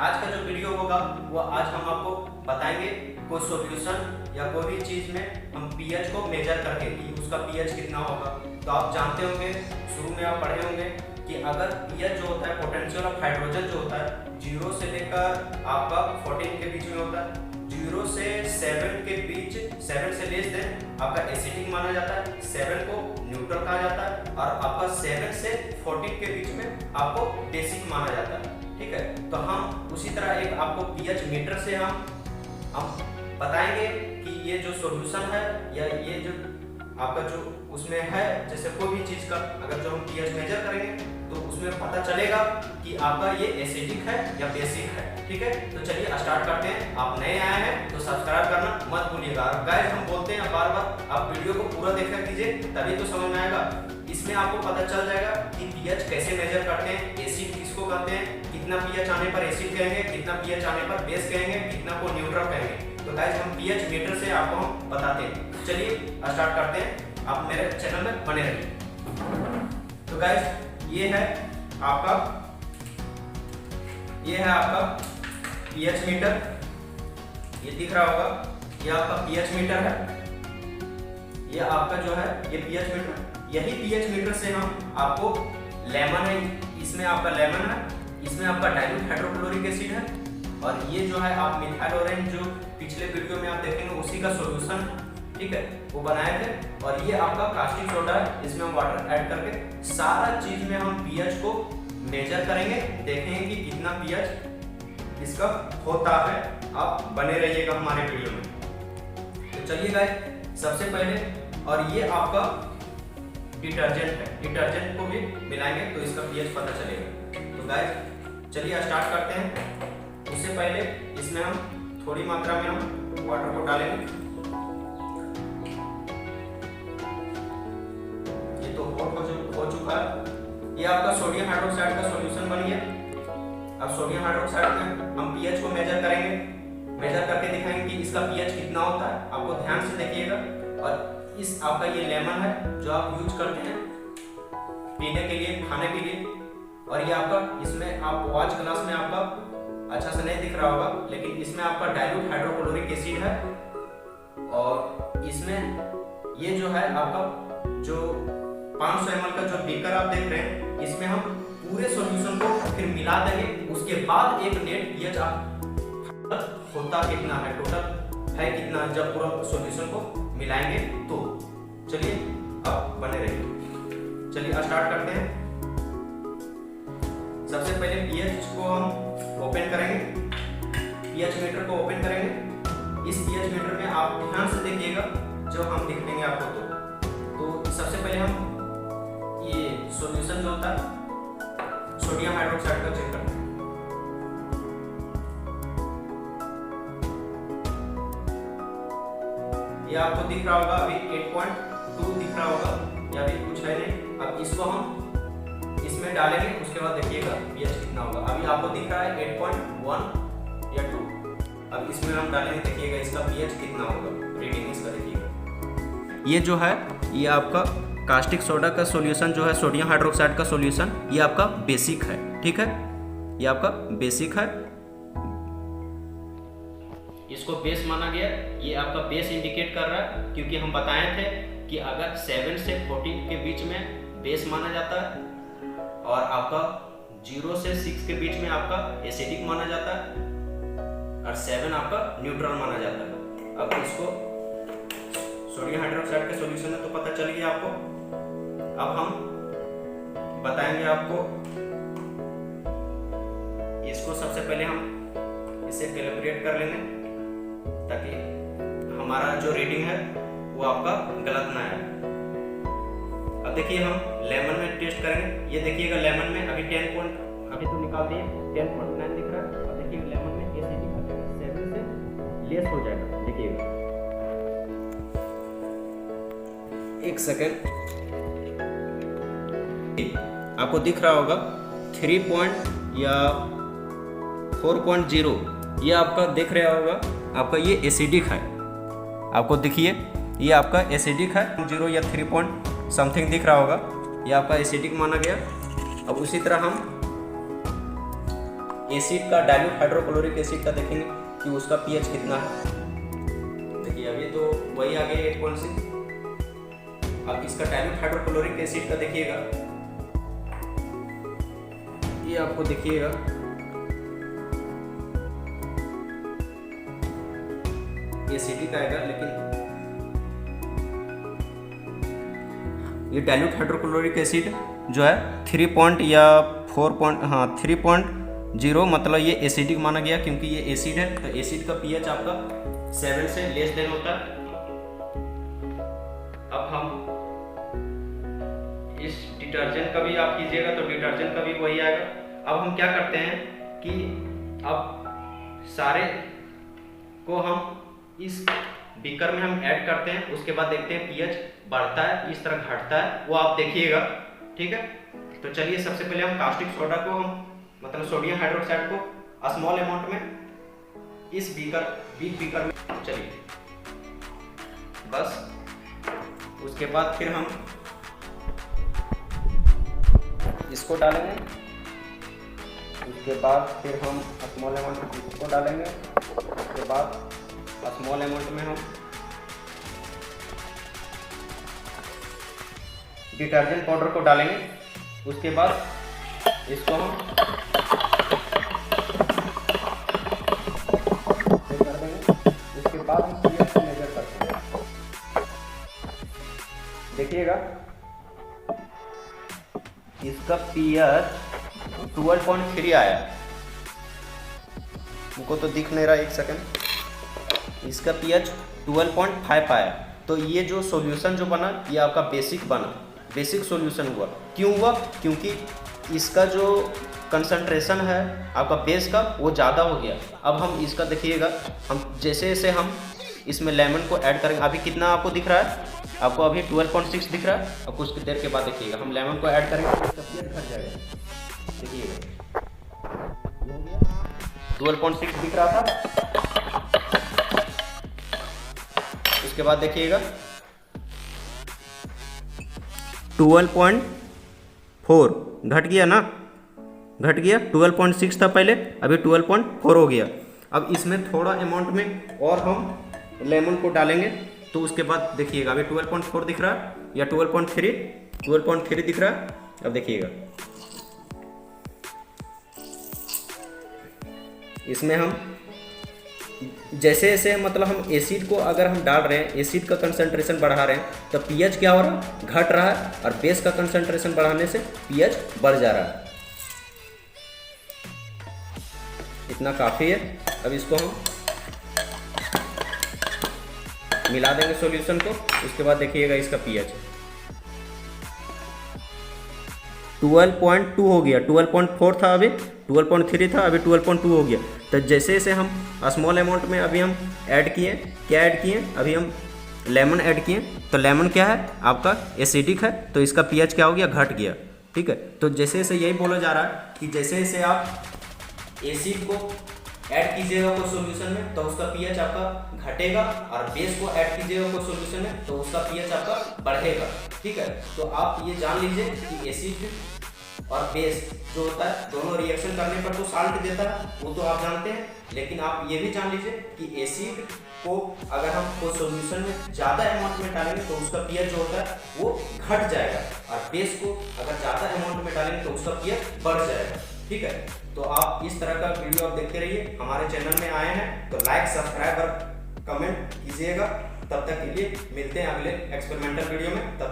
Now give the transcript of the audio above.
आज का जो वीडियो होगा वो आज हम आपको बताएंगे कोई सॉल्यूशन या कोई भी चीज़ में हम पीएच को मेजर करके कि उसका पीएच कितना होगा। तो आप जानते होंगे, शुरू में आप पढ़े होंगे कि अगर पीएच जो होता है, पोटेंशियल ऑफ हाइड्रोजन जो होता है, 0 से लेकर आपका 14 के बीच में होता है। 0 से 7 के बीच, 7 से लेस देन आपका एसिडिक माना जाता है, 7 को न्यूट्रल कहा जाता है, और आपका 7 से 14 के बीच में आपको बेसिक माना जाता है। ठीक है, तो हम उसी तरह एक आपको पीएच मीटर से हम बताएंगे कि ये जो सॉल्यूशन है या ये जो आपका जो उसमें है, जैसे कोई भी चीज़ का अगर जो हम पीएच मेजर करेंगे तो उसमें पता चलेगा कि आपका ये एसिडिक है या बेसिक है। ठीक है, तो चलिए स्टार्ट करते हैं। आप नए आए हैं तो सब्सक्राइब करना मत भूलिएगा। गाइस, हम बोलते हैं बार बार, आप वीडियो को पूरा देखा कीजिए, तभी तो समझ में आएगा। इसमें आपको पता चल जाएगा कि पीएच कैसे मेजर करते हैं, एसिड किसको कहते हैं, कितना पीएच आने पर एसिड कहेंगे, कितना पीएच आने पर बेस कहेंगे, कितना को न्यूट्रल कहेंगे। तो गाइस, हम पीएच मीटर से आपको हम बताते हैं। चलिए स्टार्ट करते हैं, आप मेरे चैनल में बने रहिए। तो गाइस, ये है आपका पीएच मीटर, ये दिख रहा होगा, ये आपका पीएच मीटर है। ये आपका जो है ये पीएच मीटर, यही पीएच मीटर से हम आपको लेमन है, इसमें आपका लेमन है, इसमें आपका डाइल्यूट हाइड्रोक्लोरिक एसिड है, और ये जो है आप मिथाइल ऑरेंज जो पिछले वीडियो में आप देखेंगे उसी का सॉल्यूशन, ठीक है, वो बनाए थे। और ये आपका कास्टिक सोडा है, इसमें हम वाटर ऐड करके सारा चीज में हम पीएच को मेजर करेंगे, देखेंगे कि कितना पीएच इसका होता है। आप बने रहिएगा हमारे वीडियो में। तो चलिए गाइस, सबसे पहले, और ये आपका डिटर्जेंट है, डिटर्जेंट को भी मिलाएंगे तो इसका पीएच पता चलेगा। तो गाइस चलिए स्टार्ट करते हैं। उससे पहले इसमें हम थोड़ी मात्रा में हम वाटर को डालेंगे। ये तो हो चुका है। ये आपका सोडियम हाइड्रोक्साइड का सॉल्यूशन बन गया। अब सोडियम हाइड्रोक्साइड में हम पीएच को मेजर करेंगे, मेजर करके दिखाएंगे कि इसका पीएच कितना होता है। आपको ध्यान से देखिएगा। और इस आपका ये लेमन है जो आप यूज करते हैं पीने के लिए, खाने के लिए। और ये आपका, इसमें आप वॉच ग्लास में आपका अच्छा से नहीं दिख रहा होगा, लेकिन इसमें आपका डाइल्यूट हाइड्रोक्लोरिक एसिड है। और इसमें ये जो है आपका जो 500 ml का जो बीकर आप देख रहे हैं, इसमें हम पूरे सॉल्यूशन को फिर मिला देंगे। उसके बाद एक नेट पीएच होता कितना है, टोटल है कितना, जब पूरा सॉल्यूशन को मिलाएंगे। तो चलिए अब बने रहिए। चलिए स्टार्ट करते हैं। सबसे पहले पीएच को हम ओपन करेंगे, पीएच मीटर को ओपन करेंगे। इस पीएच मीटर में आप ध्यान से देखिएगा, जब हम दिख देंगे आपको तो सबसे पहले हम ये सॉल्यूशन जो होता है सोडियम हाइड्रोक्साइड का चेक करते हैं। ये आपको दिख रहा होगा, अभी 8.2 दिख रहा होगा, या अभी कुछ है नहीं। अब इसको हम इसमें डालेंगे, उसके बाद देखिएगा पीएच कितना होगा। अभी आपको दिख रहा है 8.1 या 2। अब इसमें हम डालेंगे, देखिएगा इसका पीएच कितना होगा, रीडिंग इसका देखिएगा। ये जो है ये आपका कास्टिक सोडा का सॉल्यूशन जो है, सोडियम हाइड्रोक्साइड का सॉल्यूशन, ये आपका बेसिक है। ठीक है, ये आपका बेसिक है, इसको बेस माना गया। ये आपका बेस इंडिकेट कर रहा है, क्योंकि हम बताए थे कि अगर 7 से 14 के बीच में बेस माना जाता है, और आपका 0 से 6 के बीच में आपका एसिडिक माना जाता है, और 7 आपका न्यूट्रल माना जाता है। अब इसको सोडियम हाइड्रोक्साइड के सॉल्यूशन में तो पता चल गया आपको। अब हम बताएंगे आपको, इसको सबसे पहले हम इसे कैलिब्रेट कर लेंगे, ताकि हमारा जो रीडिंग है वो आपका गलत ना आए। अब देखिए हम लेमन में टेस्ट करेंगे। ये देखिएगा लेमन में अभी 10 पॉइंट, अभी तो निकाल दिए, 10.9 दिख रहा है। अब देखिए लेमन में एसिड दिखा देगा, 7 से लेस हो जाएगा। देखिएगा, एक सेकेंड, आपको दिख रहा होगा 3 या 4.0, ये आपका दिख रहा होगा, आपका ये एसिडिक है। आपको दिखिए, ये आपका एसिडिक है, 0 या 3 पॉइंट समथिंग दिख रहा होगा, ये आपका एसिडिक माना गया। अब उसी तरह हम एसिड का, डाइल्यूट हाइड्रोक्लोरिक एसिड का देखेंगे कि उसका पीएच कितना है। देखिए अभी तो वही आ गया 8.6। अब इसका डाइल्यूट हाइड्रोक्लोरिक एसिड का देखिएगा, ये आपको देखिएगा एसिडिक आएगा, लेकिन ये डाइल्यूट हाइड्रोक्लोरिक एसिड जो है 3.0 मतलब ये एसिडिक माना गया क्योंकि ये एसिड है। तो एसिड का पीएच आपका 7 से लेस देन होता है। अब हम इस डिटर्जेंट का भी आप कीजिएगा तो डिटर्जेंट का भी वही आएगा। अब हम क्या करते हैं कि अब सारे को हम इस बीकर में हम ऐड करते हैं, उसके बाद देखते हैं पीएच बढ़ता है इस तरह घटता है, वो आप देखिएगा, ठीक है। तो चलिए सबसे पहले हम कास्टिक सोडा को हम मतलब सोडियम हाइड्रोक्साइड को स्मॉल अमाउंट में इस बिग बीकर में, चलिए बस। उसके बाद फिर हम इसको डालेंगे, उसके बाद फिर हम स्मॉल अमाउंट में इसको डालेंगे, उसके बाद स्मॉल अमाउंट में हम डिटर्जेंट पाउडर को डालेंगे, उसके बाद इसको हम कर देंगे, उसके बाद हम पीएच को मेजर करते हैं। देखिएगा इसका पीएच 12.3 आया, हमको तो दिख नहीं रहा, एक सेकंड। इसका पीएच 12.5 आया। तो ये जो सॉल्यूशन जो बना ये आपका बेसिक बना, बेसिक सॉल्यूशन हुआ। क्यों हुआ? क्योंकि इसका जो कंसंट्रेशन है आपका बेस का वो ज़्यादा हो गया। अब हम इसका देखिएगा, हम जैसे जैसे हम इसमें लेमन को ऐड करेंगे, अभी कितना आपको दिख रहा है, आपको अभी 12.6 दिख रहा है। और कुछ देर के बाद देखिएगा हम लेमन को ऐड करेंगे तो इसका पीएच घट जाएगा। देखिएगा 12.6 दिख रहा था, उसके बाद देखिएगा 12.4 घट गया ना, घट गया। 12.6 था पहले, अभी 12.4 हो गया। अब इसमें थोड़ा अमाउंट में और हम लेमन को डालेंगे तो उसके बाद देखिएगा अभी 12.4 दिख रहा है या 12.3 दिख रहा है। अब देखिएगा इसमें हम जैसे जैसे मतलब हम एसिड को अगर हम डाल रहे हैं, एसिड का कंसंट्रेशन बढ़ा रहे हैं तो पीएच क्या हो रहा है, घट रहा है। और बेस का कंसंट्रेशन बढ़ाने से पीएच बढ़ जा रहा है। इतना काफ़ी है। अब इसको हम मिला देंगे सॉल्यूशन को, उसके बाद देखिएगा इसका पीएच 12.2 हो गया। 12.4 था, अभी 12.3 था, अभी 12.2 हो गया। तो जैसे जैसे हम स्मॉल अमाउंट में अभी हम ऐड किए, क्या ऐड किए, अभी हम लेमन ऐड किए। तो लेमन क्या है आपका, एसिडिक है, तो इसका पीएच क्या हो गया, घट गया। ठीक है। तो जैसे जैसे यही बोला जा रहा है कि जैसे जैसे आप एसिड को ऐड कीजिएगा कोई सॉल्यूशन में तो उसका पीएच आपका घटेगा, और बेस को ऐड कीजिएगा कोई सॉल्यूशन में तो उसका पीएच आपका बढ़ेगा। ठीक है। तो आप ये जान लीजिए कि एसिड और बेस जो होता है दोनों रिएक्शन करने पर तो साल्ट देता है, वो तो आप जानते हैं। लेकिन आप ये भी जान लीजिए कि एसिड को अगर हम कोई सॉल्यूशन में ज़्यादा अमाउंट में डालेंगे तो उसका पीएच जो होता है वो घट जाएगा, और बेस को अगर ज़्यादा अमाउंट में डालेंगे तो उसका पीएच बढ़ जाएगा। ठीक है। तो आप इस तरह का वीडियो आप देखते रहिए। हमारे चैनल में आए हैं तो लाइक, सब्सक्राइब और कमेंट कीजिएगा। तब तक के लिए मिलते हैं अगले एक्सपेरिमेंटल वीडियो में। तब